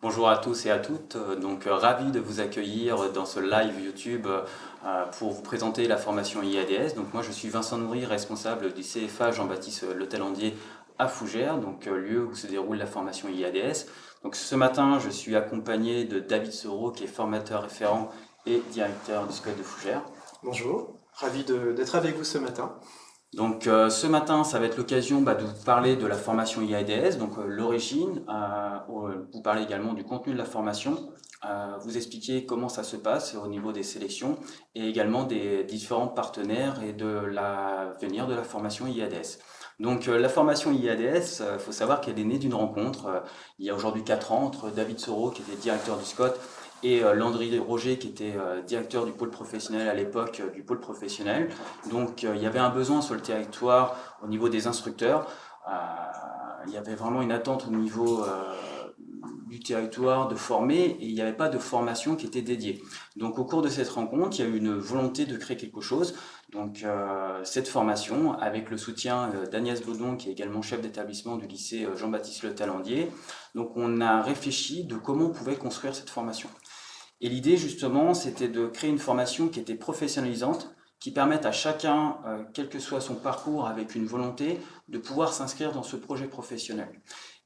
Bonjour à tous et à toutes, ravi de vous accueillir dans ce live YouTube pour vous présenter la formation IADS. Donc moi je suis Vincent Nourry, responsable du CFA Jean-Baptiste Le Talandier à Fougères, lieu où se déroule la formation IADS. Donc ce matin je suis accompagné de David Soro qui est formateur référent et directeur du SCOT de Fougères. Bonjour, ravi d'être avec vous ce matin. Ce matin, ça va être l'occasion de vous parler de la formation IADS, l'origine, vous parler également du contenu de la formation, vous expliquer comment ça se passe au niveau des sélections et également des différents partenaires et de l'avenir de la formation IADS. La formation IADS, il faut savoir qu'elle est née d'une rencontre il y a aujourd'hui 4 ans entre David Soro, qui était directeur du SCOT, et Landry Roger, qui était directeur du pôle professionnel à l'époque du pôle professionnel. Il y avait un besoin sur le territoire au niveau des instructeurs. Il y avait vraiment une attente au niveau du territoire de former et il n'y avait pas de formation qui était dédiée. Donc au cours de cette rencontre, il y a eu une volonté de créer quelque chose. Cette formation, avec le soutien d'Agnès Baudon, qui est également chef d'établissement du lycée Jean-Baptiste Le Talandier, on a réfléchi de comment on pouvait construire cette formation. Et l'idée, justement, c'était de créer une formation qui était professionnalisante, qui permette à chacun, quel que soit son parcours, avec une volonté, de pouvoir s'inscrire dans ce projet professionnel.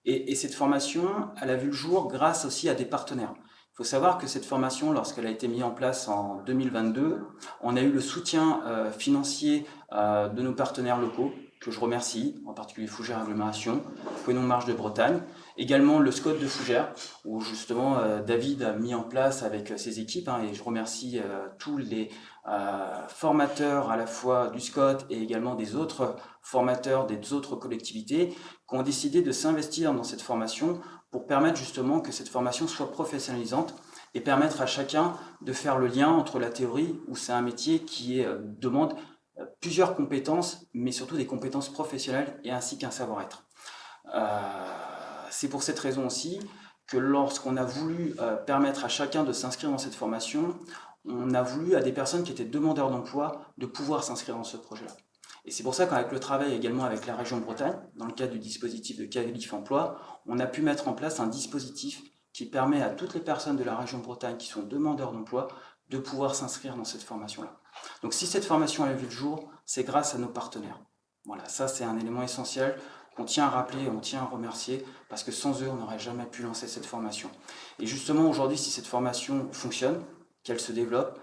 Et cette formation, elle a vu le jour grâce aussi à des partenaires. Il faut savoir que cette formation, lorsqu'elle a été mise en place en 2022, on a eu le soutien financier de nos partenaires locaux, que je remercie, en particulier Fougères Agglomération, Prénom Marche de Bretagne, également le SCOT de Fougères, où justement David a mis en place avec ses équipes, et je remercie tous les formateurs à la fois du SCOT et également des autres formateurs des autres collectivités qui ont décidé de s'investir dans cette formation pour permettre justement que cette formation soit professionnalisante et permettre à chacun de faire le lien entre la théorie, où c'est un métier qui demande plusieurs compétences, mais surtout des compétences professionnelles et ainsi qu'un savoir-être. C'est pour cette raison aussi que lorsqu'on a voulu permettre à chacun de s'inscrire dans cette formation, on a voulu à des personnes qui étaient demandeurs d'emploi de pouvoir s'inscrire dans ce projet-là. Et c'est pour ça qu'avec le travail également avec la région Bretagne, dans le cadre du dispositif de Qualif Emploi, on a pu mettre en place un dispositif qui permet à toutes les personnes de la région Bretagne qui sont demandeurs d'emploi de pouvoir s'inscrire dans cette formation-là. Donc si cette formation a vu le jour, c'est grâce à nos partenaires. Voilà, ça c'est un élément essentiel qu'on tient à rappeler, on tient à remercier, parce que sans eux, on n'aurait jamais pu lancer cette formation. Et justement, aujourd'hui, si cette formation fonctionne, qu'elle se développe,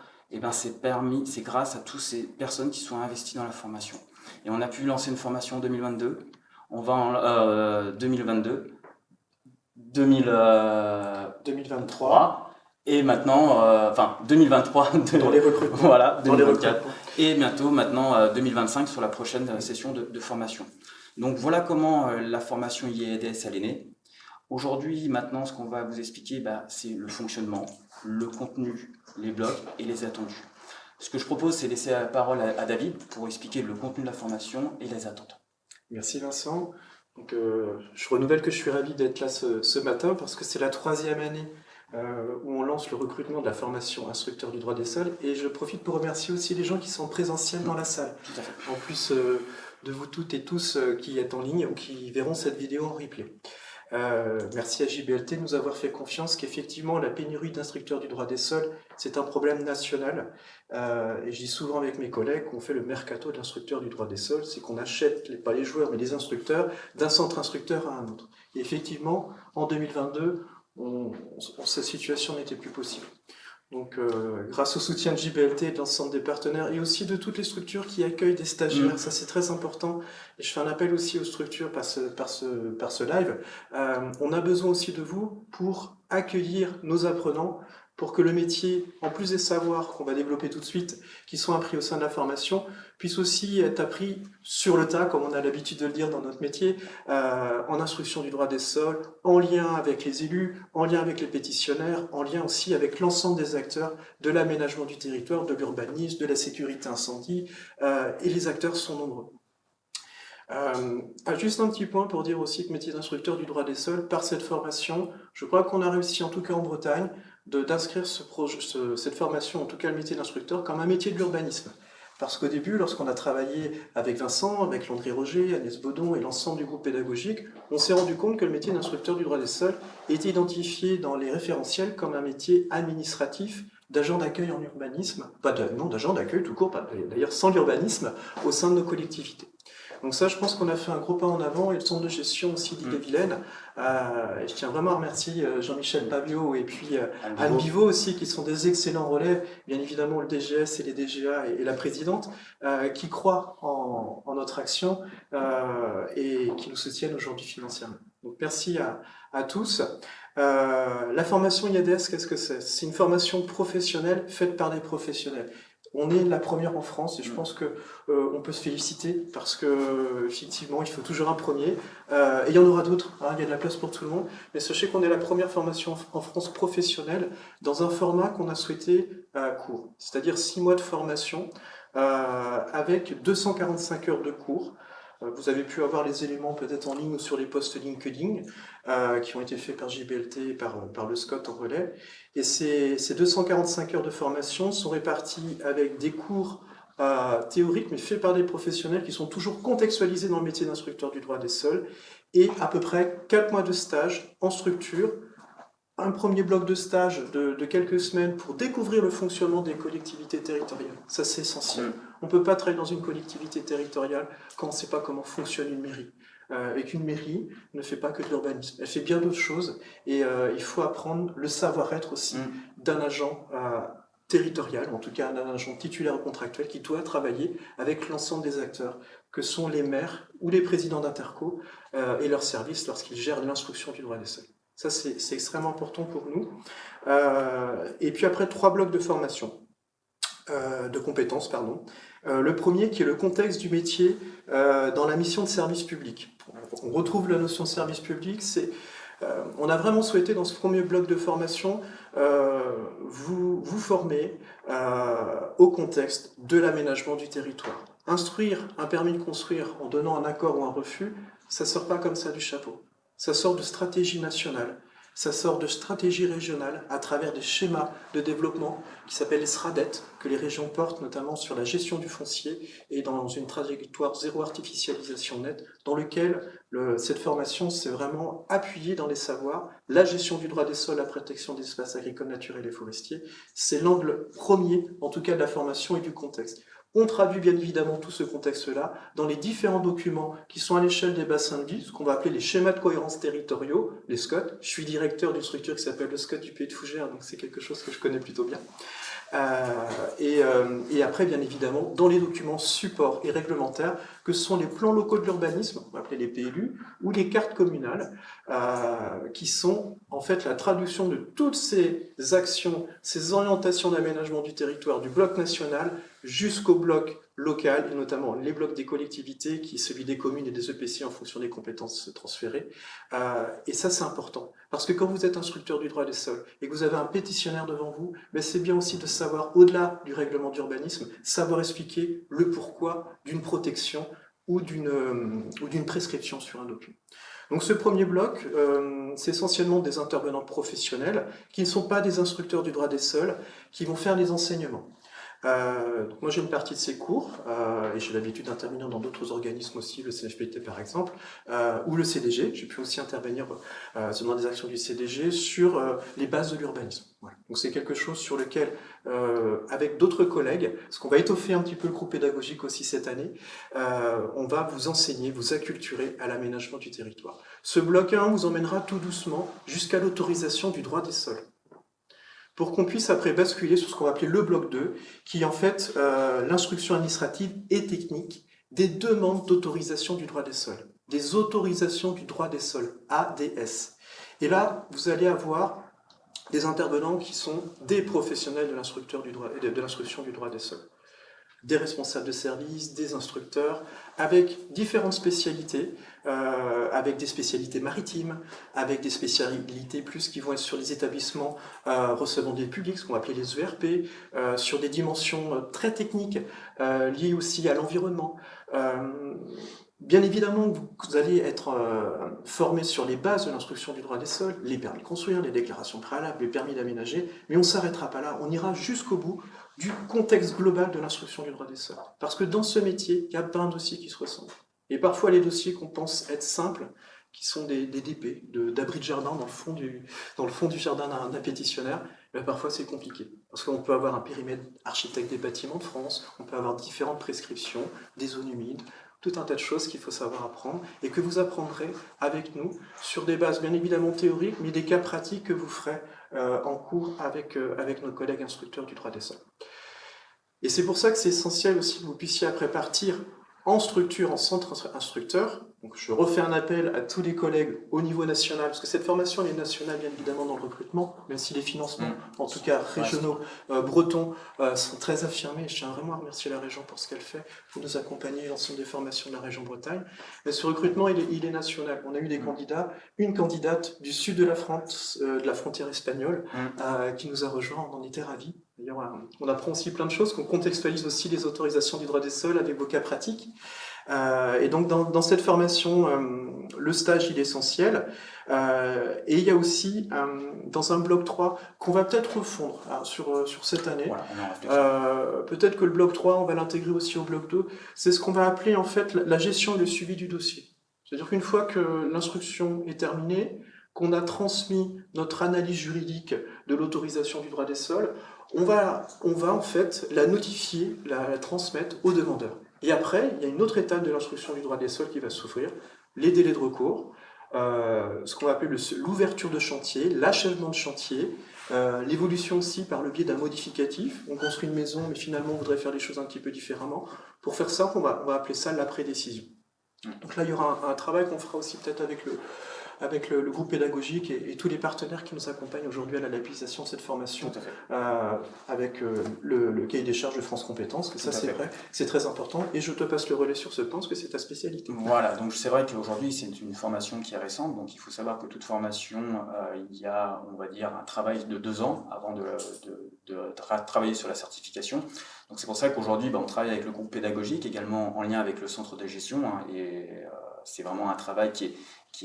c'est grâce à toutes ces personnes qui sont investies dans la formation. Et on a pu lancer une formation en 2022, on va en 2023, et maintenant, 2023, dans les recrutements, voilà, 2024, et bientôt maintenant 2025 sur la prochaine session de formation. Donc voilà comment la formation IADS elle est née. Aujourd'hui, maintenant, ce qu'on va vous expliquer, c'est le fonctionnement, le contenu, les blocs et les attendus. Ce que je propose, c'est laisser la parole à David pour expliquer le contenu de la formation et les attentes. Merci Vincent. Je renouvelle que je suis ravi d'être là ce matin parce que c'est la 3e année où on lance le recrutement de la formation instructeur du droit des sols, et je profite pour remercier aussi les gens qui sont présentiels dans la salle. Tout à fait. En plus de vous toutes et tous qui êtes en ligne ou qui verront cette vidéo en replay. Merci à JBLT de nous avoir fait confiance qu'effectivement la pénurie d'instructeurs du droit des sols, c'est un problème national. Et je dis souvent avec mes collègues qu'on fait le mercato de l'instructeur du droit des sols, c'est qu'on achète, pas les joueurs, mais les instructeurs, d'un centre instructeur à un autre. Et effectivement, en 2022, cette situation n'était plus possible. Grâce au soutien de JBLT et de l'ensemble des partenaires et aussi de toutes les structures qui accueillent des stagiaires, ça c'est très important. Et je fais un appel aussi aux structures par ce live. On a besoin aussi de vous pour accueillir nos apprenants, pour que le métier, en plus des savoirs qu'on va développer tout de suite, qui sont appris au sein de la formation, puisse aussi être appris sur le tas, comme on a l'habitude de le dire dans notre métier, en instruction du droit des sols, en lien avec les élus, en lien avec les pétitionnaires, en lien aussi avec l'ensemble des acteurs de l'aménagement du territoire, de l'urbanisme, de la sécurité incendie, et les acteurs sont nombreux. Juste un petit point pour dire aussi que le métier d'instructeur du droit des sols, par cette formation, je crois qu'on a réussi, en tout cas en Bretagne, d'inscrire cette formation, en tout cas le métier d'instructeur, comme un métier de l'urbanisme. Parce qu'au début, lorsqu'on a travaillé avec Vincent, avec Landry Roger, Agnès Baudon et l'ensemble du groupe pédagogique, on s'est rendu compte que le métier d'instructeur du droit des sols était identifié dans les référentiels comme un métier administratif d'agent d'accueil en urbanisme, non, d'agent d'accueil tout court, d'ailleurs sans l'urbanisme, au sein de nos collectivités. Donc ça, je pense qu'on a fait un gros pas en avant, et le centre de gestion aussi d'Ille-et-Vilaine. Je tiens vraiment à remercier Jean-Michel Paviot et puis Anne Bivot aussi, qui sont des excellents relais, bien évidemment le DGS et les DGA et la présidente, qui croient en notre action et qui nous soutiennent aujourd'hui financièrement. Donc merci à tous. La formation IADS, qu'est-ce que c'est? C'est une formation professionnelle faite par des professionnels. On est la première en France et je pense que on peut se féliciter parce que effectivement il faut toujours un premier et il y en aura d'autres, hein, il y a de la place pour tout le monde, mais sachez qu'on est la première formation en France professionnelle dans un format qu'on a souhaité court, c'est-à-dire 6 mois de formation avec 245 heures de cours. Vous avez pu avoir les éléments peut-être en ligne ou sur les posts LinkedIn qui ont été faits par JBLT et par le Scott en relais. Et ces 245 heures de formation sont réparties avec des cours théoriques, mais faits par des professionnels qui sont toujours contextualisés dans le métier d'instructeur du droit des sols, et à peu près 4 mois de stage en structure, un premier bloc de stage de quelques semaines pour découvrir le fonctionnement des collectivités territoriales. Ça, c'est essentiel. On ne peut pas travailler dans une collectivité territoriale quand on ne sait pas comment fonctionne une mairie. Et qu'une mairie ne fait pas que de l'urbanisme. Elle fait bien d'autres choses. Et il faut apprendre le savoir-être aussi d'un agent territorial, en tout cas d'un agent titulaire ou contractuel qui doit travailler avec l'ensemble des acteurs, que sont les maires ou les présidents d'interco et leurs services lorsqu'ils gèrent l'instruction du droit des sols. Ça, c'est extrêmement important pour nous. Et puis après, 3 blocs de formation, de compétences, pardon. Le premier qui est le contexte du métier dans la mission de service public. On retrouve la notion de service public, on a vraiment souhaité dans ce premier bloc de formation vous former au contexte de l'aménagement du territoire. Instruire un permis de construire en donnant un accord ou un refus, ça ne sort pas comme ça du chapeau. Ça sort de stratégie nationale, ça sort de stratégie régionale à travers des schémas de développement qui s'appellent les SRADET, que les régions portent notamment sur la gestion du foncier et dans une trajectoire zéro artificialisation nette, dans lequel cette formation s'est vraiment appuyée dans les savoirs. La gestion du droit des sols, la protection des espaces agricoles, naturels et forestiers, c'est l'angle premier, en tout cas de la formation et du contexte. On traduit bien évidemment tout ce contexte-là dans les différents documents qui sont à l'échelle des bassins de vie, ce qu'on va appeler les schémas de cohérence territoriaux, les SCOT. Je suis directeur d'une structure qui s'appelle le SCOT du Pays de Fougères, donc c'est quelque chose que je connais plutôt bien. Et après, bien évidemment, dans les documents supports et réglementaires, que sont les plans locaux de l'urbanisme, on va appeler les PLU, ou les cartes communales, qui sont en fait la traduction de toutes ces actions, ces orientations d'aménagement du territoire du bloc national jusqu'au bloc local, et notamment les blocs des collectivités, qui est celui des communes et des EPC en fonction des compétences transférées. Et ça, c'est important. Parce que quand vous êtes instructeur du droit des sols et que vous avez un pétitionnaire devant vous, ben c'est bien aussi de savoir, au-delà du règlement d'urbanisme, savoir expliquer le pourquoi d'une protection ou d'une prescription sur un document. Donc ce premier bloc, c'est essentiellement des intervenants professionnels qui ne sont pas des instructeurs du droit des sols, qui vont faire les enseignements. Donc moi j'ai une partie de ces cours, et j'ai l'habitude d'intervenir dans d'autres organismes aussi, le CNFPT par exemple, ou le CDG. J'ai pu aussi intervenir dans des actions du CDG sur les bases de l'urbanisme. Voilà. Donc c'est quelque chose sur lequel, avec d'autres collègues, parce qu'on va étoffer un petit peu le groupe pédagogique aussi cette année, on va vous enseigner, vous acculturer à l'aménagement du territoire. Ce bloc 1 vous emmènera tout doucement jusqu'à l'autorisation du droit des sols, pour qu'on puisse après basculer sur ce qu'on va appeler le bloc 2, qui est en fait l'instruction administrative et technique des demandes d'autorisation du droit des sols, des autorisations du droit des sols, ADS. Et là, vous allez avoir des intervenants qui sont des professionnels de l'instruction du droit des sols, des responsables de service, des instructeurs, avec différentes spécialités, avec des spécialités maritimes, avec des spécialités plus qui vont être sur les établissements recevant des publics, ce qu'on va appeler les ERP, sur des dimensions très techniques liées aussi à l'environnement. Bien évidemment, vous allez être formé sur les bases de l'instruction du droit des sols, les permis de construire, les déclarations préalables, les permis d'aménager, mais on ne s'arrêtera pas là, on ira jusqu'au bout du contexte global de l'instruction du droit des sols. Parce que dans ce métier, il y a plein de dossiers qui se ressemblent. Et parfois, les dossiers qu'on pense être simples, qui sont des DP, d'abris de jardin dans le fond du jardin d'un pétitionnaire, mais parfois c'est compliqué. Parce qu'on peut avoir un périmètre architecte des bâtiments de France, on peut avoir différentes prescriptions, des zones humides, tout un tas de choses qu'il faut savoir apprendre et que vous apprendrez avec nous sur des bases bien évidemment théoriques, mais des cas pratiques que vous ferez en cours avec nos collègues instructeurs du droit des sols. Et c'est pour ça que c'est essentiel aussi que vous puissiez après partir en structure, en centre instructeur. Donc je refais un appel à tous les collègues au niveau national, parce que cette formation elle est nationale bien évidemment dans le recrutement, même si les financements, en tout cas régionaux, bretons, sont très affirmés. Je tiens vraiment à remercier la région pour ce qu'elle fait, pour nous accompagner l'ensemble des formations de la région Bretagne. Mais ce recrutement il est national. On a eu des candidats, une candidate du sud de la France, de la frontière espagnole, qui nous a rejoints, on en était ravis. D'ailleurs, on apprend aussi plein de choses, qu'on contextualise aussi les autorisations du droit des sols avec vos cas pratiques. Et donc dans cette formation, le stage il est essentiel. Et il y a aussi dans un bloc 3 qu'on va peut-être refondre sur cette année. Voilà, peut-être que le bloc 3, on va l'intégrer aussi au bloc 2. C'est ce qu'on va appeler en fait la gestion et le suivi du dossier. C'est-à-dire qu'une fois que l'instruction est terminée, qu'on a transmis notre analyse juridique de l'autorisation du droit des sols, on va en fait la notifier, la transmettre au demandeur. Et après, il y a une autre étape de l'instruction du droit des sols qui va s'ouvrir, les délais de recours, ce qu'on va appeler l'ouverture de chantier, l'achèvement de chantier, l'évolution aussi par le biais d'un modificatif. On construit une maison, mais finalement on voudrait faire les choses un petit peu différemment. Pour faire ça, on va appeler ça l'après-décision. Donc là, il y aura un travail qu'on fera aussi peut-être avec le groupe pédagogique et tous les partenaires qui nous accompagnent aujourd'hui à la labellisation de cette formation, avec le cahier des charges de France Compétences, ça c'est vrai, c'est très important, et je te passe le relais sur ce point, parce que c'est ta spécialité. Voilà, donc c'est vrai qu'aujourd'hui c'est une formation qui est récente, donc il faut savoir que toute formation, il y a, on va dire, un travail de 2 ans avant de travailler sur la certification. Donc c'est pour ça qu'aujourd'hui on travaille avec le groupe pédagogique, également en lien avec le centre de gestion, et c'est vraiment un travail qui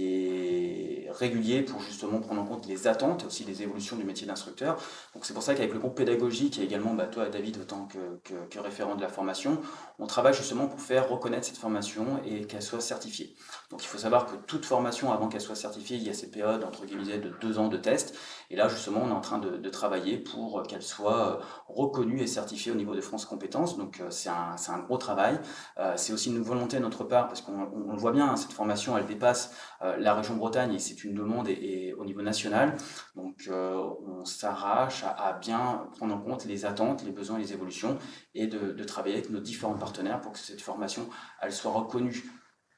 est régulier pour justement prendre en compte les attentes et aussi les évolutions du métier d'instructeur. Donc c'est pour ça qu'avec le groupe pédagogique et également toi David en tant que référent de la formation, on travaille justement pour faire reconnaître cette formation et qu'elle soit certifiée. Donc il faut savoir que toute formation, avant qu'elle soit certifiée, il y a cette période entre guillemets de 2 ans de test. Et là justement on est en train de travailler pour qu'elle soit reconnue et certifiée au niveau de France Compétences. Donc c'est un gros travail. C'est aussi une volonté de notre part, parce qu'on le voit bien, cette formation elle dépasse la région Bretagne et c'est une demande et au niveau national. Donc on s'arrache à bien prendre en compte les attentes, les besoins, les évolutions et de travailler avec nos différents partenaires pour que cette formation elle soit reconnue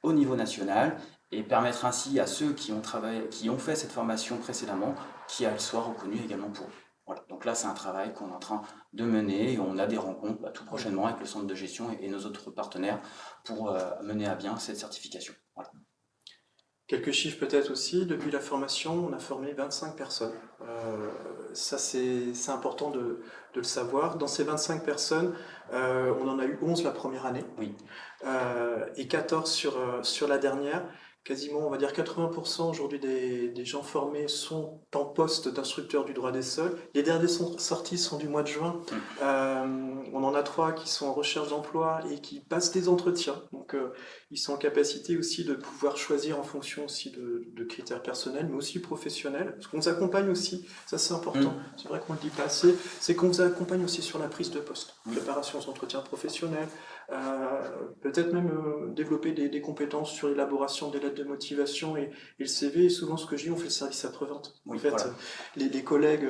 au niveau national et permettre ainsi à ceux qui ont fait cette formation précédemment qu'elle soit reconnue également pour eux. Voilà. Donc là, c'est un travail qu'on est en train de mener et on a des rencontres tout prochainement avec le centre de gestion et nos autres partenaires pour mener à bien cette certification. Voilà. Quelques chiffres peut-être aussi, depuis la formation, on a formé 25 personnes. Ça c'est important de le savoir. Dans ces 25 personnes, on en a eu 11 la première année, oui. Et 14 sur la dernière. Quasiment, on va dire 80% aujourd'hui des gens formés sont en poste d'instructeur du droit des sols. Les dernières sorties sont du mois de juin. On en a 3 qui sont en recherche d'emploi et qui passent des entretiens. Donc, ils sont en capacité aussi de pouvoir choisir en fonction aussi de critères personnels, mais aussi professionnels. Parce qu'on vous accompagne aussi, ça c'est important, c'est vrai qu'on ne le dit pas assez, c'est qu'on vous accompagne aussi sur la prise de poste, préparation aux entretiens professionnels, peut-être même développer des compétences sur l'élaboration des lettres de motivation et le CV. Et souvent, ce que je dis, on fait le service après-vente. En fait, voilà. Les collègues,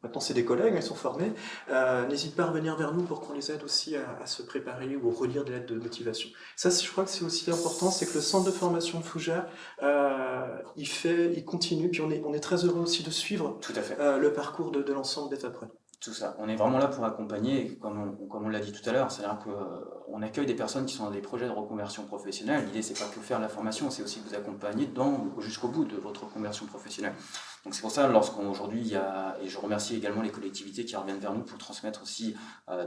maintenant c'est des collègues, ils sont formés, n'hésitent pas à revenir vers nous pour qu'on les aide aussi à se préparer ou relire des lettres de motivation. Ça, je crois que c'est aussi important, c'est que le centre de formation de Fougères, il continue, puis on est très heureux aussi de suivre tout à fait. Le parcours de l'ensemble des apprenants. Tout ça. On est vraiment là pour accompagner, comme on l'a dit tout à l'heure, c'est-à-dire qu'on accueille des personnes qui sont dans des projets de reconversion professionnelle. L'idée, c'est pas que faire la formation, c'est aussi vous accompagner jusqu'au bout de votre reconversion professionnelle. Donc c'est pour ça, lorsqu'aujourd'hui il y a, et je remercie également les collectivités qui reviennent vers nous pour transmettre aussi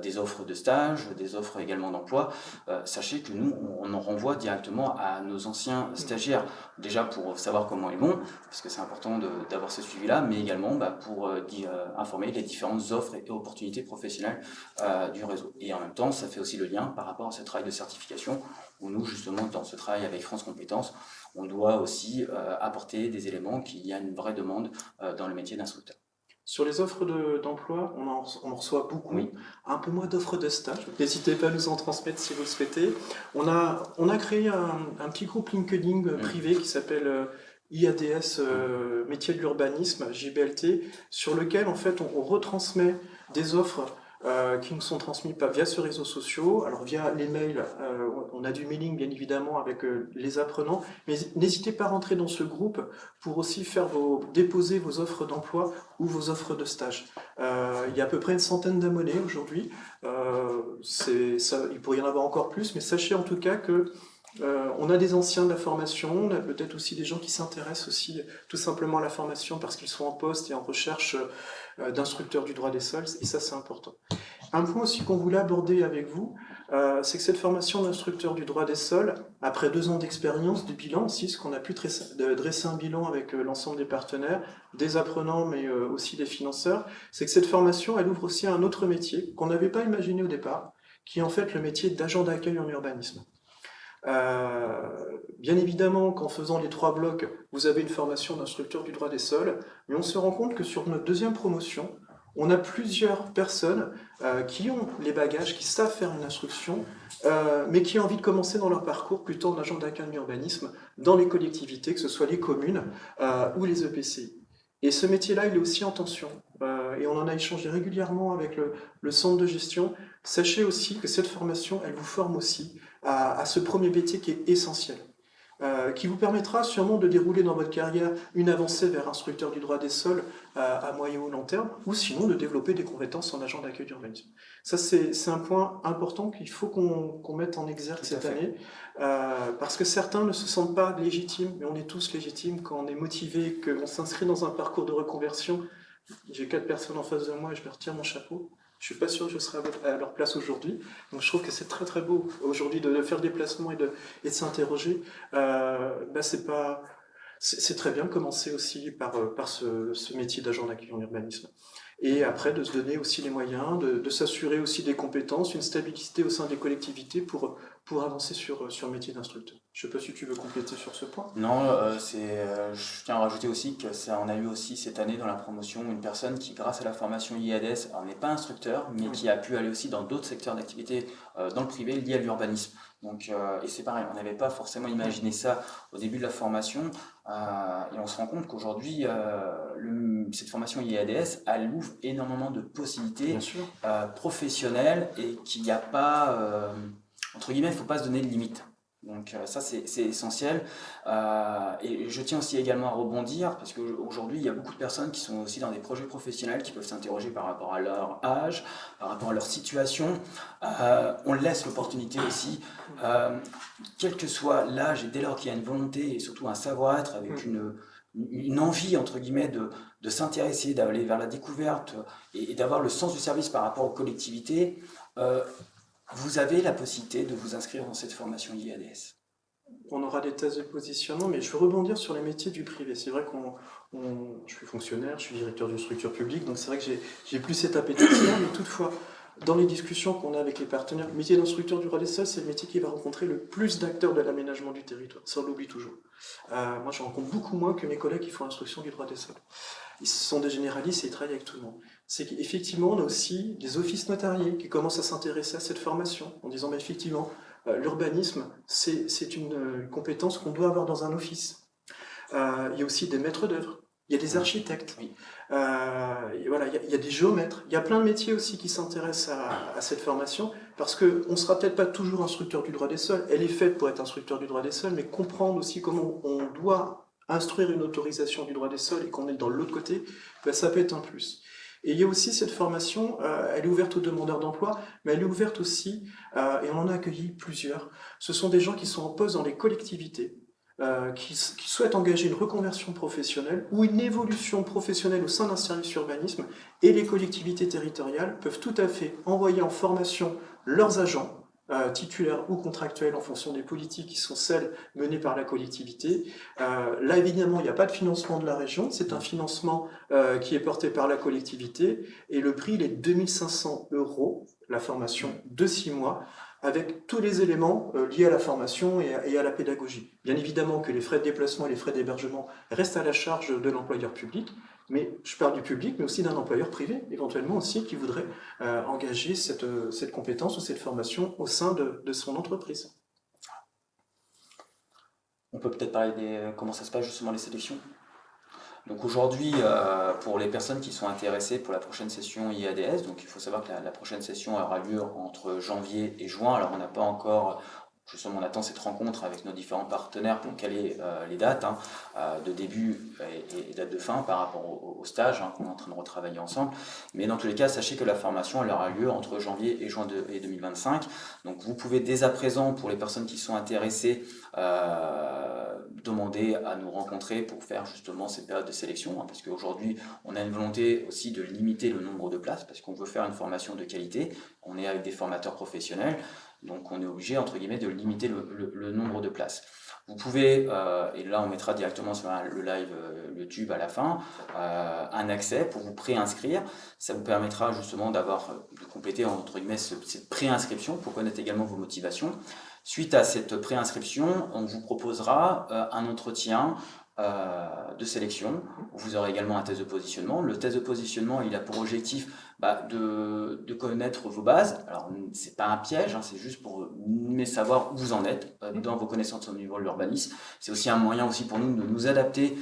des offres de stage, des offres également d'emploi, sachez que nous, on en renvoie directement à nos anciens stagiaires, déjà pour savoir comment ils vont, parce que c'est important d'avoir ce suivi-là, mais également pour informer les différentes offres et opportunités professionnelles du réseau. Et en même temps, ça fait aussi le lien par rapport à ce travail de certification, où nous, justement, dans ce travail avec France Compétences, on doit aussi apporter des éléments qu'il y a une vraie demande dans le métier d'instructeur. Sur les offres d'emploi, on en reçoit beaucoup, Oui. un peu moins d'offres de stage. N'hésitez pas à nous en transmettre si vous le souhaitez. On a créé un petit groupe LinkedIn privé qui s'appelle IADS Métier de l'urbanisme, JBLT, sur lequel en fait on retransmet des offres qui nous sont transmises via ce réseau social, alors via les mails, on a du mailing bien évidemment avec les apprenants, mais n'hésitez pas à rentrer dans ce groupe pour aussi déposer vos offres d'emploi ou vos offres de stage. Il y a à peu près une centaine d'abonnés aujourd'hui, il pourrait y en avoir encore plus, mais sachez en tout cas que on a des anciens de la formation, on a peut-être aussi des gens qui s'intéressent aussi tout simplement à la formation parce qu'ils sont en poste et en recherche d'instructeurs du droit des sols, et ça c'est important. Un point aussi qu'on voulait aborder avec vous, c'est que cette formation d'instructeur du droit des sols, après 2 ans d'expérience, du bilan aussi, ce qu'on a pu dresser un bilan avec l'ensemble des partenaires, des apprenants mais aussi des financeurs, c'est que cette formation elle ouvre aussi un autre métier qu'on n'avait pas imaginé au départ, qui est en fait le métier d'agent d'accueil en urbanisme. Bien évidemment qu'en faisant les 3 blocs, vous avez une formation d'instructeur du droit des sols, mais on se rend compte que sur notre deuxième promotion, on a plusieurs personnes qui ont les bagages, qui savent faire une instruction, mais qui ont envie de commencer dans leur parcours plutôt en agent d'accueil en urbanisme dans les collectivités, que ce soit les communes ou les EPCI. Et ce métier-là, il est aussi en tension. Et on en a échangé régulièrement avec le centre de gestion. Sachez aussi que cette formation, elle vous forme aussi à ce premier métier qui est essentiel, qui vous permettra sûrement de dérouler dans votre carrière une avancée vers instructeur du droit des sols à moyen ou long terme, ou sinon de développer des compétences en agent d'accueil d'urbanisme. Ça, c'est un point important qu'il faut qu'on mette en exergue cette année, parce que certains ne se sentent pas légitimes, mais on est tous légitimes quand on est motivé, qu'on s'inscrit dans un parcours de reconversion. J'ai 4 personnes en face de moi et je leur retire mon chapeau. Je suis pas sûr que je serai à leur place aujourd'hui. Donc je trouve que c'est très très beau aujourd'hui de faire le déplacement et de s'interroger. C'est très bien de commencer aussi par ce métier d'agent d'accueil en urbanisme. Et après de se donner aussi les moyens, de s'assurer aussi des compétences, une stabilité au sein des collectivités pour avancer sur le métier d'instructeur. Je ne sais pas si tu veux compléter sur ce point. Non, je tiens à rajouter aussi que on a eu aussi cette année dans la promotion une personne qui, grâce à la formation IADS, alors n'est pas instructeur, mais qui a pu aller aussi dans d'autres secteurs d'activité dans le privé liés à l'urbanisme. Donc, et c'est pareil, on n'avait pas forcément imaginé ça au début de la formation, et on se rend compte qu'aujourd'hui, cette formation IADS, elle ouvre énormément de possibilités professionnelles et qu'il n'y a pas, entre guillemets, il ne faut pas se donner de limites. Donc ça c'est essentiel, et je tiens aussi également à rebondir parce qu'aujourd'hui il y a beaucoup de personnes qui sont aussi dans des projets professionnels qui peuvent s'interroger par rapport à leur âge, par rapport à leur situation. On laisse l'opportunité aussi, quel que soit l'âge et dès lors qu'il y a une volonté et surtout un savoir-être avec une envie entre guillemets de s'intéresser, d'aller vers la découverte et d'avoir le sens du service par rapport aux collectivités. Vous avez la possibilité de vous inscrire dans cette formation IADS. On aura des tests de positionnement, mais je veux rebondir sur les métiers du privé. C'est vrai que je suis fonctionnaire, je suis directeur d'une structure publique, donc c'est vrai que j'ai plus cette appétence-là, mais toutefois, dans les discussions qu'on a avec les partenaires, le métier d'instructeur du droit des sols, c'est le métier qui va rencontrer le plus d'acteurs de l'aménagement du territoire. Ça, on l'oublie toujours. Moi, je rencontre beaucoup moins que mes collègues qui font l'instruction du droit des sols. Ils sont des généralistes et ils travaillent avec tout le monde. C'est qu'effectivement, on a aussi des offices notariés qui commencent à s'intéresser à cette formation en disant, effectivement, l'urbanisme, c'est une compétence qu'on doit avoir dans un office. Il y a aussi des maîtres d'œuvre, il y a des architectes, Oui. Voilà, il y a des géomètres, il y a plein de métiers aussi qui s'intéressent à cette formation, parce qu'on ne sera peut-être pas toujours instructeur du droit des sols, elle est faite pour être instructeur du droit des sols, mais comprendre aussi comment on doit instruire une autorisation du droit des sols et qu'on est dans l'autre côté, ça peut être un plus. Et il y a aussi cette formation, elle est ouverte aux demandeurs d'emploi, mais elle est ouverte aussi, et on en a accueilli plusieurs, ce sont des gens qui sont en poste dans les collectivités. qui souhaitent engager une reconversion professionnelle ou une évolution professionnelle au sein d'un service urbanisme, et les collectivités territoriales peuvent tout à fait envoyer en formation leurs agents, titulaires ou contractuels en fonction des politiques qui sont celles menées par la collectivité. Là, évidemment, il n'y a pas de financement de la région, c'est un financement qui est porté par la collectivité, et le prix il est de 2500 €, la formation de 6 mois, avec tous les éléments liés à la formation et à la pédagogie. Bien évidemment que les frais de déplacement et les frais d'hébergement restent à la charge de l'employeur public, mais je parle du public, mais aussi d'un employeur privé, éventuellement aussi, qui voudrait engager cette compétence ou cette formation au sein de son entreprise. On peut peut-être parler comment ça se passe justement les sélections. Donc aujourd'hui, pour les personnes qui sont intéressées pour la prochaine session IADS, donc il faut savoir que la prochaine session aura lieu entre janvier et juin. Alors on n'a pas encore, justement on attend cette rencontre avec nos différents partenaires pour caler les dates de début et date de fin par rapport au stage qu'on est en train de retravailler ensemble. Mais dans tous les cas, sachez que la formation elle aura lieu entre janvier et juin 2025. Donc vous pouvez dès à présent, pour les personnes qui sont intéressées, demander à nous rencontrer pour faire justement cette période de sélection, parce qu'aujourd'hui on a une volonté aussi de limiter le nombre de places, parce qu'on veut faire une formation de qualité, on est avec des formateurs professionnels, donc on est obligé entre guillemets de limiter le nombre de places. Vous pouvez, et là on mettra directement sur le live YouTube à la fin, un accès pour vous préinscrire. Ça vous permettra justement de compléter entre guillemets cette préinscription pour connaître également vos motivations. Suite à cette préinscription, on vous proposera un entretien de sélection. Vous aurez également un test de positionnement. Le test de positionnement, il a pour objectif de connaître vos bases. Alors, c'est pas un piège, c'est juste pour savoir où vous en êtes dans vos connaissances au niveau de l'urbanisme. C'est aussi un moyen aussi pour nous de nous adapter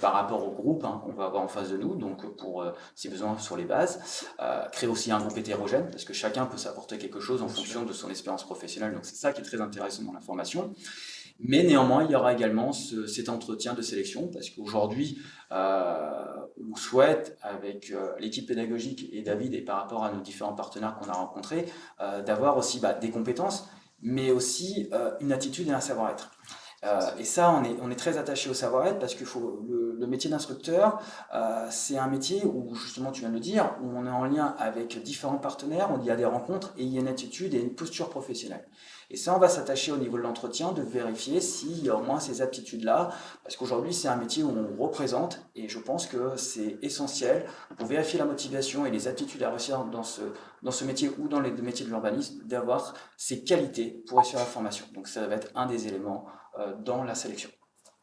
par rapport au groupe qu'on va avoir en face de nous, donc pour, si besoin, sur les bases. Créer aussi un groupe hétérogène, parce que chacun peut s'apporter quelque chose en fonction de son expérience professionnelle. Donc, c'est ça qui est très intéressant dans la formation. Mais néanmoins, il y aura également cet entretien de sélection, parce qu'aujourd'hui, on souhaite, avec l'équipe pédagogique et David, et par rapport à nos différents partenaires qu'on a rencontrés, d'avoir aussi des compétences, mais aussi une attitude et un savoir-être. Et ça, on est très attaché au savoir-être, parce que le métier d'instructeur, c'est un métier où, justement, tu viens de le dire, où on est en lien avec différents partenaires, il y a des rencontres, et il y a une attitude et une posture professionnelle. Et ça, on va s'attacher au niveau de l'entretien, de vérifier s'il y a au moins ces aptitudes-là, parce qu'aujourd'hui, c'est un métier où on représente, et je pense que c'est essentiel pour vérifier la motivation et les aptitudes à réussir dans ce métier ou dans les métiers de l'urbanisme, d'avoir ces qualités pour réussir la formation. Donc ça va être un des éléments dans la sélection.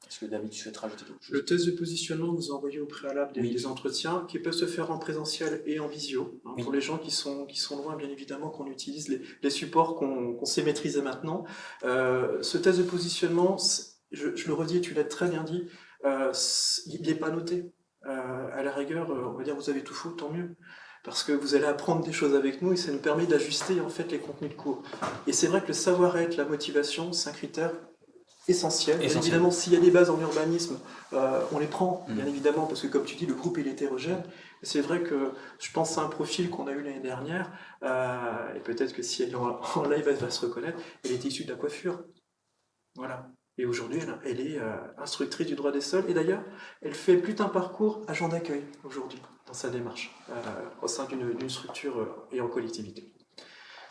Est-ce que David, tu souhaites rajouter quelque chose? Le test de positionnement, vous envoyez au préalable des entretiens qui peuvent se faire en présentiel et en visio. Oui. Pour les gens qui sont loin, bien évidemment, qu'on utilise les supports qu'on sait maîtriser maintenant. Ce test de positionnement, je le redis, tu l'as très bien dit, il n'est pas noté. À la rigueur, on va dire vous avez tout faux, tant mieux. Parce que vous allez apprendre des choses avec nous et ça nous permet d'ajuster en fait les contenus de cours. Et c'est vrai que le savoir-être, la motivation, c'est un critère essentiel. Bien évidemment, s'il y a des bases en urbanisme, on les prend, bien évidemment, parce que comme tu dis, le groupe est hétérogène. C'est vrai que je pense à un profil qu'on a eu l'année dernière, et peut-être que si elle est en live, elle va se reconnaître, elle était issue de la coiffure. Voilà. Et aujourd'hui, elle est instructrice du droit des sols. Et d'ailleurs, elle fait plus d'un parcours agent d'accueil aujourd'hui, dans sa démarche, au sein d'une structure et en collectivité.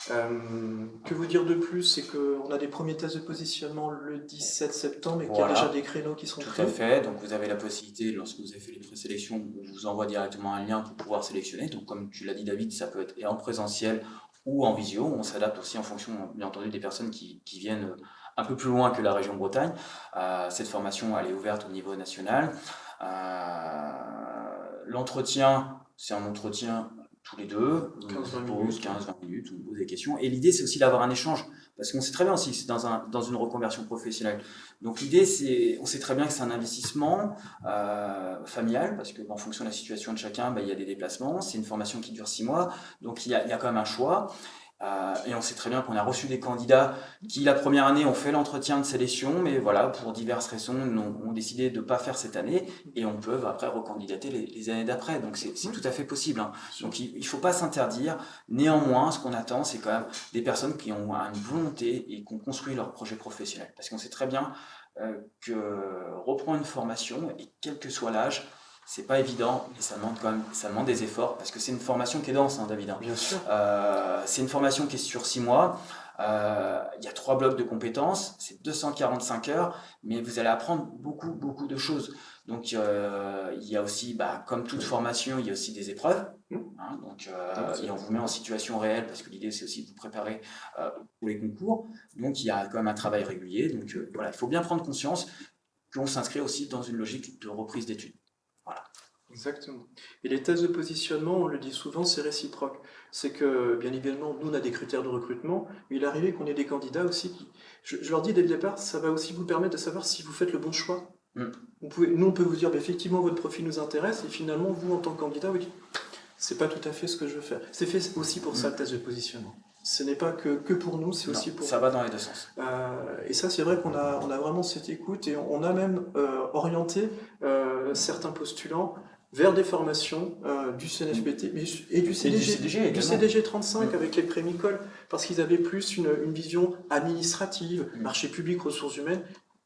Que vous dire de plus, c'est qu'on a des premiers tests de positionnement le 17 septembre et qu'il y a déjà des créneaux qui sont créés. Tout à fait, donc vous avez la possibilité, lorsque vous avez fait les présélections, on vous envoie directement un lien pour pouvoir sélectionner. Donc comme tu l'as dit David, ça peut être en présentiel ou en visio. On s'adapte aussi en fonction, bien entendu, des personnes qui viennent un peu plus loin que la région Bretagne. Cette formation, elle est ouverte au niveau national. L'entretien, c'est un entretien tous les deux, 15-20 minutes, on pose des questions. Et l'idée, c'est aussi d'avoir un échange, parce qu'on sait très bien aussi que c'est dans une reconversion professionnelle. Donc l'idée, on sait très bien que c'est un investissement familial, parce que en fonction de la situation de chacun, il y a des déplacements. C'est une formation qui dure 6 mois, donc il y a quand même un choix. Et on sait très bien qu'on a reçu des candidats qui, la première année, ont fait l'entretien de sélection, mais voilà, pour diverses raisons, ont décidé de ne pas faire cette année, et on peut après recandidater les années d'après. Donc c'est tout à fait possible. Donc il ne faut pas s'interdire. Néanmoins, ce qu'on attend, c'est quand même des personnes qui ont une volonté et qui ont construit leur projet professionnel. Parce qu'on sait très bien, que reprendre une formation, et quel que soit l'âge, c'est pas évident et ça demande quand même, ça demande des efforts parce que c'est une formation qui est dense, hein, David, hein. Bien sûr. C'est une formation qui est sur 6 mois. Il y a 3 blocs de compétences, c'est 245 heures, mais vous allez apprendre beaucoup de choses. Donc il y a aussi, comme toute formation, il y a aussi des épreuves. Hein, et on vous met en situation réelle parce que l'idée c'est aussi de vous préparer pour les concours. Donc il y a quand même un travail régulier. Donc voilà, il faut bien prendre conscience qu'on s'inscrit aussi dans une logique de reprise d'études. Voilà. Exactement. Et les tests de positionnement, on le dit souvent, c'est réciproque. C'est que, bien évidemment, nous, on a des critères de recrutement, mais il est arrivé qu'on ait des candidats aussi qui... Je leur dis dès le départ, ça va aussi vous permettre de savoir si vous faites le bon choix. Nous, on peut vous dire, effectivement, votre profil nous intéresse, et finalement, vous, en tant que candidat, oui, c'est pas tout à fait ce que je veux faire. C'est fait aussi pour ça, le test de positionnement. Ce n'est pas que pour nous, c'est aussi pour... Ça va dans les deux sens. Et ça, c'est vrai qu'on a vraiment cette écoute, et on a même orienté certains postulants vers des formations du CNFPT et du CDG 35 avec les prémicoles, parce qu'ils avaient plus une vision administrative, marché public, ressources humaines.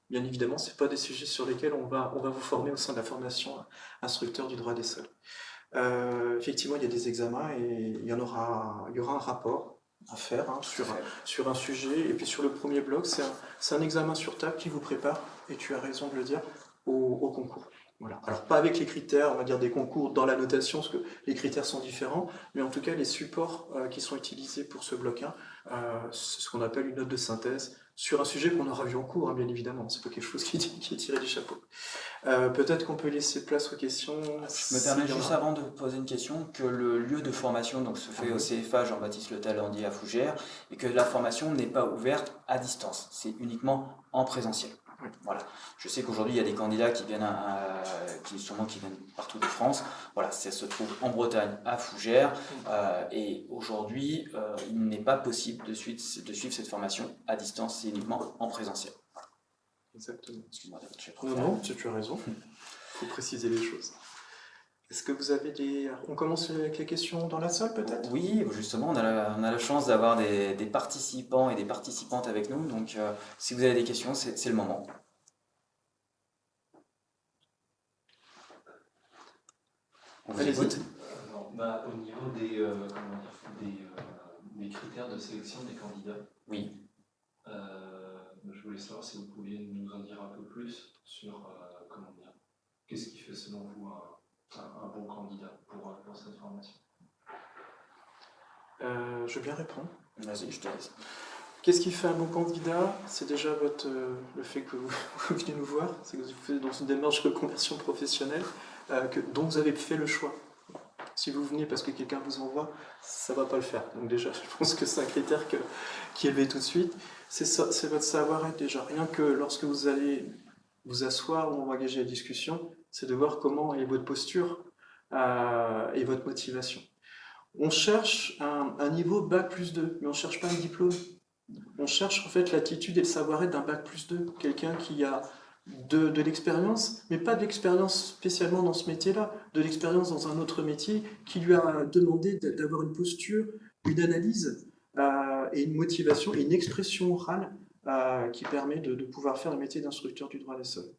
Bien évidemment, ce n'est pas des sujets sur lesquels on va vous former au sein de la formation instructeur du droit des sols. Effectivement, il y a des examens et il y aura un rapport à faire sur un sujet. Et puis sur le premier bloc, c'est un examen sur table qui vous prépare, et tu as raison de le dire, au concours. Voilà. Alors pas avec les critères, on va dire des concours dans la notation, parce que les critères sont différents, mais en tout cas les supports qui sont utilisés pour ce bloc 1, c'est ce qu'on appelle une note de synthèse sur un sujet qu'on aura vu en cours, hein, bien évidemment, c'est pas quelque chose qui est tiré du chapeau. Peut-être qu'on peut laisser place aux questions. Je me permets juste avant de poser une question, que le lieu de formation donc, se fait au CFA Jean-Baptiste Le Talandier à Fougères, et que la formation n'est pas ouverte à distance, c'est uniquement en présentiel. Voilà. Je sais qu'aujourd'hui il y a des candidats qui viennent qui viennent partout de France. Voilà, ça se trouve en Bretagne à Fougères, et aujourd'hui il n'est pas possible de suivre cette formation à distance, c'est uniquement en présentiel. Voilà. Exactement. Excuse-moi, non, tu as raison. Il faut préciser les choses. Est-ce que vous avez des... On commence avec les questions dans la salle, peut-être? Oui, justement, on a la chance d'avoir des participants et des participantes avec nous, donc si vous avez des questions, c'est le moment. On vous écoute. Au niveau des critères de sélection des candidats, oui. Je voulais savoir si vous pouviez nous en dire un peu plus sur qu'est-ce qui fait selon vous un bon candidat pour cette formation. Je veux bien répondre. Vas-y, je te laisse. Qu'est-ce qui fait un bon candidat? C'est déjà le fait que vous venez nous voir, c'est que vous êtes dans une démarche de reconversion professionnelle, dont vous avez fait le choix. Si vous venez parce que quelqu'un vous envoie, ça ne va pas le faire. Donc déjà, je pense que c'est un critère qui est élevé tout de suite. C'est votre savoir-être déjà. Rien que lorsque vous allez vous asseoir ou engager la discussion, c'est de voir comment est votre posture et votre motivation. On cherche un niveau Bac+2, mais on ne cherche pas un diplôme. On cherche en fait l'attitude et le savoir-être d'un Bac+2, quelqu'un qui a de l'expérience, mais pas de l'expérience spécialement dans ce métier-là, de l'expérience dans un autre métier qui lui a demandé d'avoir une posture, une analyse et une motivation et une expression orale qui permet de pouvoir faire le métier d'instructeur du droit des sols.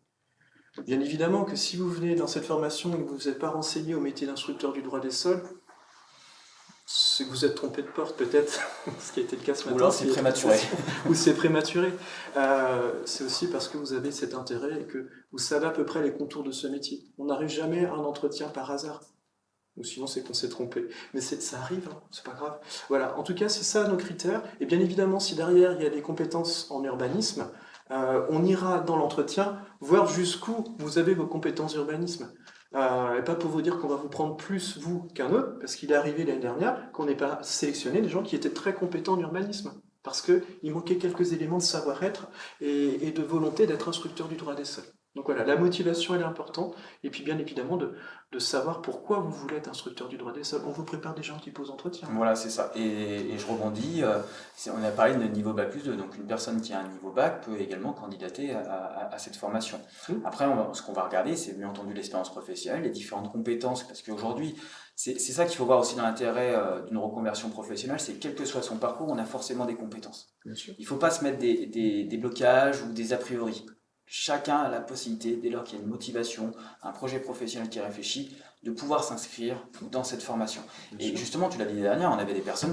Bien évidemment que si vous venez dans cette formation et que vous n'êtes pas renseigné au métier d'instructeur du droit des sols, c'est que vous êtes trompé de porte peut-être, ce qui a été le cas ce matin. Ou là c'est prématuré. Ou c'est prématuré. C'est aussi parce que vous avez cet intérêt et que vous savez à peu près les contours de ce métier. On n'arrive jamais à un entretien par hasard. Ou sinon c'est qu'on s'est trompé. Mais ça arrive, hein, c'est pas grave. Voilà, en tout cas c'est ça nos critères. Et bien évidemment si derrière il y a des compétences en urbanisme, on ira dans l'entretien voir jusqu'où vous avez vos compétences urbanisme. Et pas pour vous dire qu'on va vous prendre plus vous qu'un autre, parce qu'il est arrivé l'année dernière qu'on n'ait pas sélectionné des gens qui étaient très compétents en urbanisme, parce qu'il manquait quelques éléments de savoir-être et de volonté d'être instructeur du droit des sols. Donc voilà, la motivation elle est importante, et puis bien évidemment de savoir pourquoi vous voulez être instructeur du droit des sols. On vous prépare déjà un petit peu aux entretiens. Voilà, c'est ça. Et je rebondis, on a parlé de niveau Bac+2, donc une personne qui a un niveau Bac peut également candidater à cette formation. Après, ce qu'on va regarder, c'est bien entendu l'expérience professionnelle, les différentes compétences, parce qu'aujourd'hui, c'est ça qu'il faut voir aussi dans l'intérêt d'une reconversion professionnelle, c'est quel que soit son parcours, on a forcément des compétences. Bien sûr. Il ne faut pas se mettre des blocages ou des a priori. chacun a la possibilité, dès lors qu'il y a une motivation, un projet professionnel qui réfléchit, de pouvoir s'inscrire dans cette formation. Et justement, tu l'as dit l'année dernière, on avait des personnes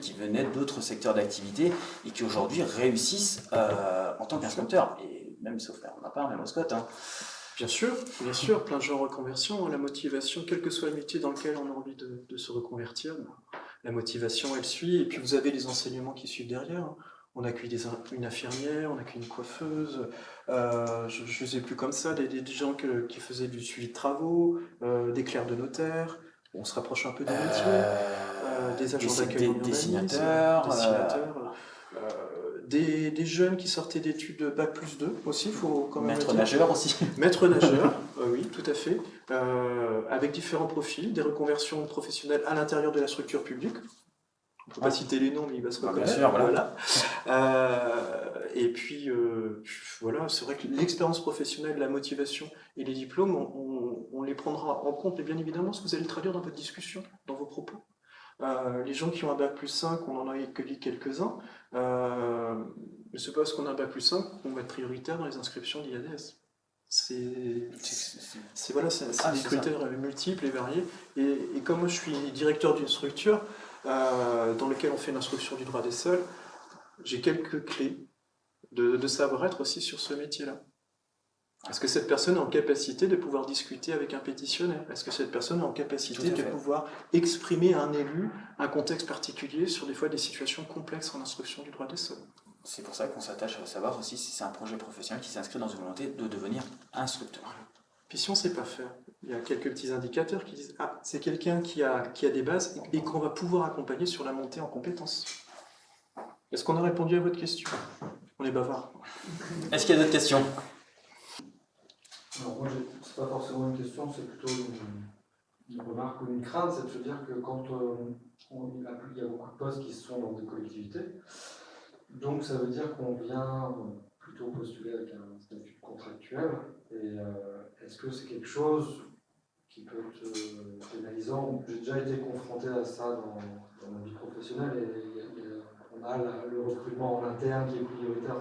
qui venaient d'autres secteurs d'activité et qui aujourd'hui réussissent en tant qu'instructeurs. Et même, sauf faire, on n'a pas un même Scott. Hein. Bien sûr, plein de gens en reconversion, hein, la motivation, quel que soit le métier dans lequel on a envie de se reconvertir, la motivation elle suit, et puis vous avez les enseignements qui suivent derrière. Hein. On accueille une infirmière, on accueille une coiffeuse, je ne sais plus comme ça, des gens qui faisaient du suivi de travaux, des clercs de notaire, on se rapproche un peu des métiers, des agents d'accueil en urbanisme, dessinateurs, des jeunes qui sortaient d'études Bac+2 aussi, il faut quand même maître nageur aussi. Maître nageur, oui, tout à fait, avec différents profils, des reconversions professionnelles à l'intérieur de la structure publique. On ne peut pas citer les noms, mais il va se reconnaître. Bien sûr, voilà. Et puis, voilà, c'est vrai que l'expérience professionnelle, la motivation et les diplômes, on les prendra en compte, et bien évidemment, ce que vous allez traduire dans votre discussion, dans vos propos. Les gens qui ont un Bac+5, on en a accueilli quelques-uns, mais c'est pas parce qu'on a un Bac+5 qu'on va être prioritaire dans les inscriptions d'IADS. C'est des critères multiples et variés. Et comme moi je suis directeur d'une structure dans laquelle on fait une instruction du droit des sols, j'ai quelques clés de savoir-être aussi sur ce métier-là. Est-ce que cette personne est en capacité de pouvoir discuter avec un pétitionnaire? Est-ce que cette personne est en capacité de pouvoir exprimer à un élu un contexte particulier sur des fois des situations complexes en instruction du droit des sols? C'est pour ça qu'on s'attache à savoir aussi si c'est un projet professionnel qui s'inscrit dans une volonté de devenir instructeur. Puis si on ne sait pas faire, il y a quelques petits indicateurs qui disent « Ah, c'est quelqu'un qui a des bases et qu'on va pouvoir accompagner sur la montée en compétences. » Est-ce qu'on a répondu à votre question? On est bavard. Est-ce qu'il y a d'autres questions? Alors moi, c'est pas forcément une question, c'est plutôt une remarque ou une crainte, c'est de se dire que quand il y a beaucoup de postes qui sont dans des collectivités, donc ça veut dire qu'on vient plutôt postuler avec un statut contractuel, et est-ce que c'est quelque chose qui peut être pénalisant? J'ai déjà été confronté à ça dans ma vie professionnelle, et on a le recrutement en interne qui est prioritaire.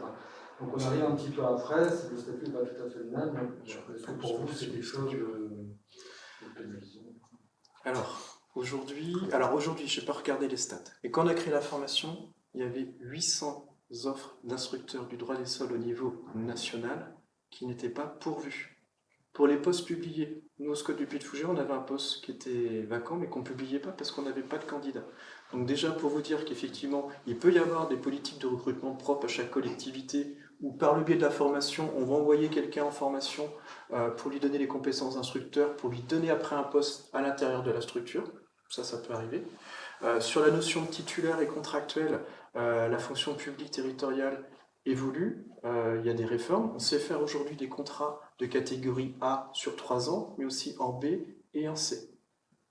Donc on arrive un petit peu après, le statut n'est pas tout à fait le même. Est-ce que pour vous c'est quelque chose de pénalisant? Alors aujourd'hui, je n'ai pas regardé les stats. Et quand on a créé la formation, il y avait 800 offres d'instructeurs du droit des sols au niveau national qui n'étaient pas pourvues. Pour les postes publiés, nous au SCOT du Puy de Fougères, on avait un poste qui était vacant mais qu'on ne publiait pas parce qu'on n'avait pas de candidat. Donc déjà pour vous dire qu'effectivement, il peut y avoir des politiques de recrutement propres à chaque collectivité où par le biais de la formation, on va envoyer quelqu'un en formation pour lui donner les compétences d'instructeur, pour lui donner après un poste à l'intérieur de la structure. Ça peut arriver. Sur la notion de titulaire et contractuel, la fonction publique territoriale évolue. Il y a des réformes. On sait faire aujourd'hui des contrats de catégorie A sur 3 ans, mais aussi en B et en C.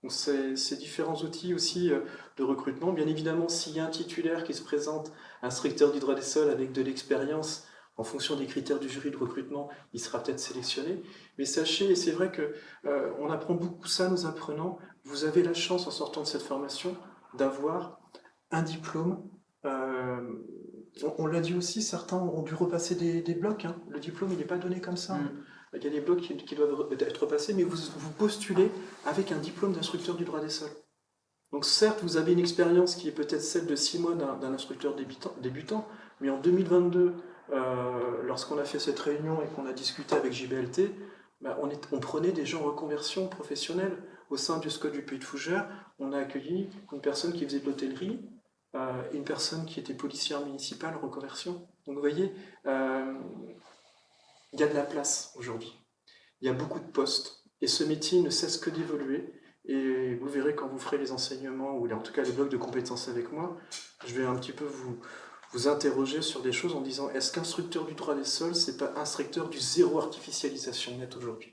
Donc ces différents outils aussi de recrutement. Bien évidemment, s'il y a un titulaire qui se présente, instructeur du droit des sols avec de l'expérience, en fonction des critères du jury de recrutement, il sera peut-être sélectionné. Mais sachez, et c'est vrai qu'on apprend beaucoup ça, nos apprenants, vous avez la chance en sortant de cette formation d'avoir un diplôme. On l'a dit aussi, certains ont dû repasser des blocs. Hein. Le diplôme, il n'est pas donné comme ça. Il y a des blocs qui doivent être repassés, mais vous postulez avec un diplôme d'instructeur du droit des sols. Donc certes, vous avez une expérience qui est peut-être celle de 6 mois d'un instructeur débutant, mais en 2022, lorsqu'on a fait cette réunion et qu'on a discuté avec JBLT, on prenait des gens en reconversion professionnelle. Au sein du SCOT du Puy de Fougères, on a accueilli une personne qui faisait de l'hôtellerie, une personne qui était policière municipale en reconversion. Donc vous voyez, il y a de la place aujourd'hui. Il y a beaucoup de postes. Et ce métier ne cesse que d'évoluer. Et vous verrez quand vous ferez les enseignements, ou en tout cas les blocs de compétences avec moi, je vais un petit peu vous interroger sur des choses en disant, est-ce qu'instructeur du droit des sols, c'est pas instructeur du zéro artificialisation net aujourd'hui?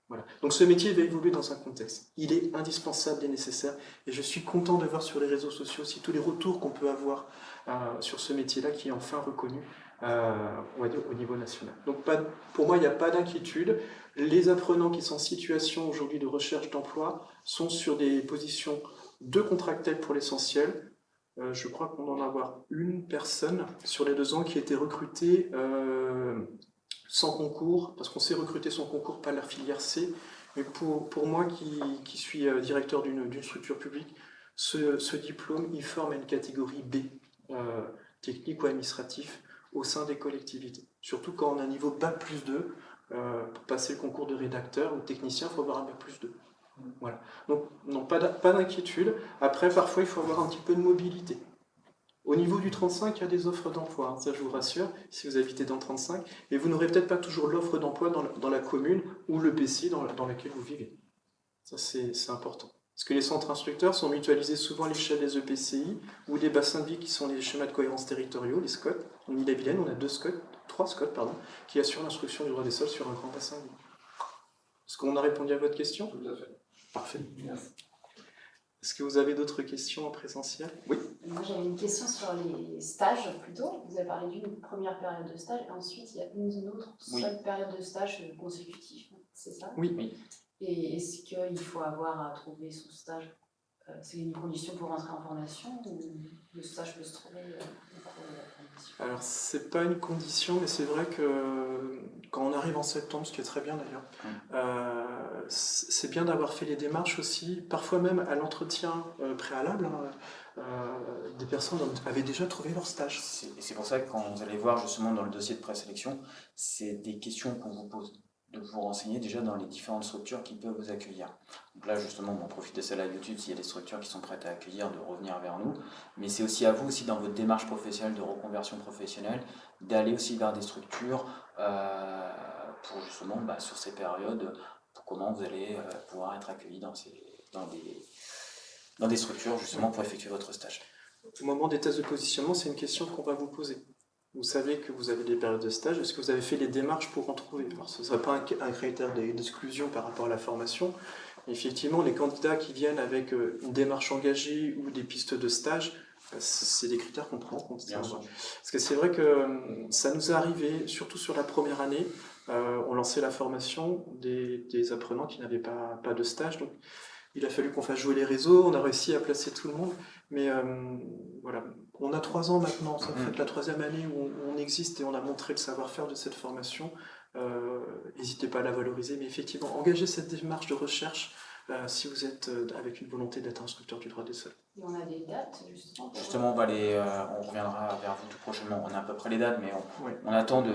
Voilà. Donc ce métier va évoluer dans un contexte. Il est indispensable et nécessaire. Et je suis content de voir sur les réseaux sociaux aussi tous les retours qu'on peut avoir sur ce métier-là qui est enfin reconnu on va dire, au niveau national. Donc pour moi, il n'y a pas d'inquiétude. Les apprenants qui sont en situation aujourd'hui de recherche d'emploi sont sur des positions de contractuels pour l'essentiel. Je crois qu'on en a avoir une personne sur les 2 ans qui a été recrutée sans concours, parce qu'on sait recruter sans concours, pas la filière C. Mais pour moi qui suis directeur d'une structure publique, ce diplôme, il forme à une catégorie B, technique ou administratif, au sein des collectivités. Surtout quand on a un niveau Bac+2, pour passer le concours de rédacteur ou technicien, il faut avoir un Bac+2. Voilà. Donc, non, pas d'inquiétude. Après, parfois, il faut avoir un petit peu de mobilité. Au niveau du 35, il y a des offres d'emploi, hein, ça je vous rassure, si vous habitez dans le 35, et vous n'aurez peut-être pas toujours l'offre d'emploi dans la commune ou le PC dans lequel vous vivez. Ça, c'est important. Parce que les centres instructeurs sont mutualisés souvent à l'échelle des EPCI ou des bassins de vie qui sont les schémas de cohérence territoriaux, les SCOT. En Ille-et-Vilaine, on a 3 SCOT, qui assurent l'instruction du droit des sols sur un grand bassin de vie. Est-ce qu'on a répondu à votre question? Tout à fait. Parfait. Merci. Est-ce que vous avez d'autres questions en présentiel? Oui. Moi, j'avais une question sur les stages plutôt. Vous avez parlé d'une première période de stage et ensuite il y a une autre seule période de stage consécutive, c'est ça? Oui. Et est-ce qu'il faut avoir à trouver son stage? C'est une condition pour rentrer en formation ou le stage peut se trouver au cours de la formation? Alors, c'est pas une condition, mais c'est vrai que quand on arrive en septembre, ce qui est très bien d'ailleurs, c'est bien d'avoir fait les démarches aussi, parfois même à l'entretien préalable, des personnes avaient déjà trouvé leur stage. C'est pour ça que quand vous allez voir justement dans le dossier de présélection, c'est des questions qu'on vous pose, de vous renseigner déjà dans les différentes structures qui peuvent vous accueillir. Donc là justement, on profite de celle-là YouTube, s'il y a des structures qui sont prêtes à accueillir, de revenir vers nous. Mais c'est aussi à vous aussi dans votre démarche professionnelle de reconversion professionnelle, d'aller aussi vers des structures pour justement sur ces périodes, pour comment vous allez pouvoir être accueilli dans des structures justement pour effectuer votre stage. Au moment des tests de positionnement, c'est une question qu'on va vous poser. Vous savez que vous avez des périodes de stage, est-ce que vous avez fait les démarches pour en trouver? Alors, ce ne sera pas un critère d'exclusion par rapport à la formation, mais effectivement, les candidats qui viennent avec une démarche engagée ou des pistes de stage, c'est des critères qu'on prend en compte. Parce que c'est vrai que ça nous est arrivé, surtout sur la première année, on lançait la formation des apprenants qui n'avaient pas de stage, donc il a fallu qu'on fasse jouer les réseaux, on a réussi à placer tout le monde, mais voilà, on a 3 ans maintenant, ça fait la 3e année où on existe et on a montré le savoir-faire de cette formation. N'hésitez pas à la valoriser, mais effectivement, engagez cette démarche de recherche si vous êtes avec une volonté d'être instructeur du droit des sols. Et on a des dates justement? Justement, on reviendra vers vous tout prochainement. On a à peu près les dates, mais on attend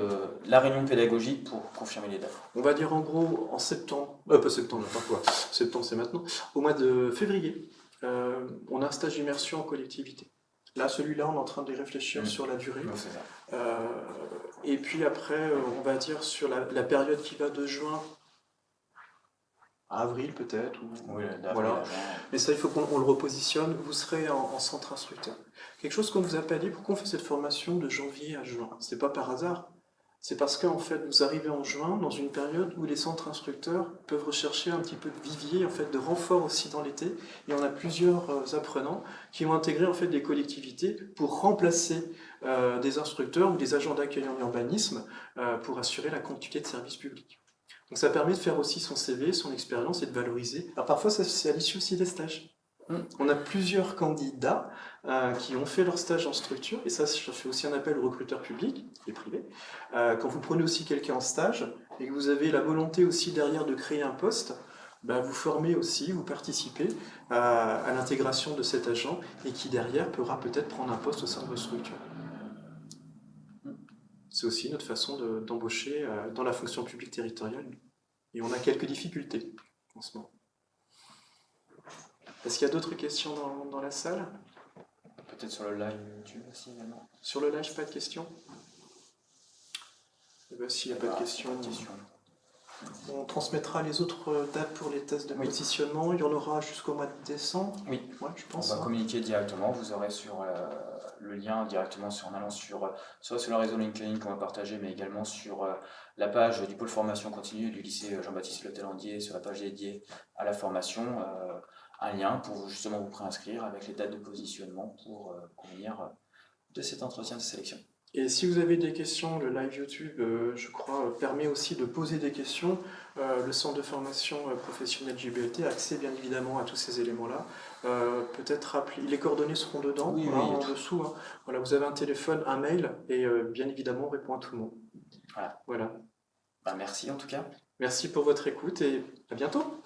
la réunion pédagogique pour confirmer les dates. On va dire en gros en septembre, pas septembre, n'importe quoi, septembre c'est maintenant, au mois de février, on a un stage d'immersion en collectivité. Là, celui-là, on est en train de réfléchir sur la durée. C'est ça. Et puis après, on va dire sur la période qui va de juin à avril peut-être. Oui, voilà. Mais ça, il faut qu'on le repositionne. Vous serez en centre instructeur. Quelque chose qu'on ne vous a pas dit, pourquoi on fait cette formation de janvier à juin? C'est pas par hasard. C'est parce qu'en fait, vous arrivez en juin dans une période où les centres instructeurs peuvent rechercher un petit peu de vivier, en fait, de renfort aussi dans l'été. Et on a plusieurs apprenants qui ont intégré en fait des collectivités pour remplacer des instructeurs ou des agents d'accueil en urbanisme pour assurer la continuité de service public. Donc ça permet de faire aussi son CV, son expérience et de valoriser. Alors parfois, c'est à l'issue aussi des stages. On a plusieurs candidats qui ont fait leur stage en structure, et ça, je fais aussi un appel aux recruteurs publics et privés. Quand vous prenez aussi quelqu'un en stage et que vous avez la volonté aussi derrière de créer un poste, vous formez aussi, vous participez à l'intégration de cet agent et qui derrière pourra peut-être prendre un poste au sein de votre structure. C'est aussi notre façon d'embaucher dans la fonction publique territoriale. Et on a quelques difficultés en ce moment. Est-ce qu'il y a d'autres questions dans la salle? Peut-être sur le live YouTube aussi également. Sur le live, pas de questions? S'il n'y a pas de questions, on transmettra les autres dates pour les tests de positionnement. Il y en aura jusqu'au mois de décembre. Oui, je pense. On va communiquer directement. Vous aurez sur le lien directement en allant soit sur le réseau LinkedIn qu'on va partager, mais également sur la page du pôle formation continue du lycée Jean-Baptiste Le Taillandier, sur la page dédiée à la formation, un lien pour justement vous préinscrire avec les dates de positionnement pour convenir de cet entretien de sélection. Et si vous avez des questions, le live YouTube, je crois, permet aussi de poser des questions. Le centre de formation professionnelle JBLT a accès bien évidemment à tous ces éléments-là. Peut-être rappeler, les coordonnées seront dedans, en dessous. Voilà, vous avez un téléphone, un mail, et bien évidemment on répond à tout le monde. Voilà. Merci en tout cas. Merci pour votre écoute et à bientôt.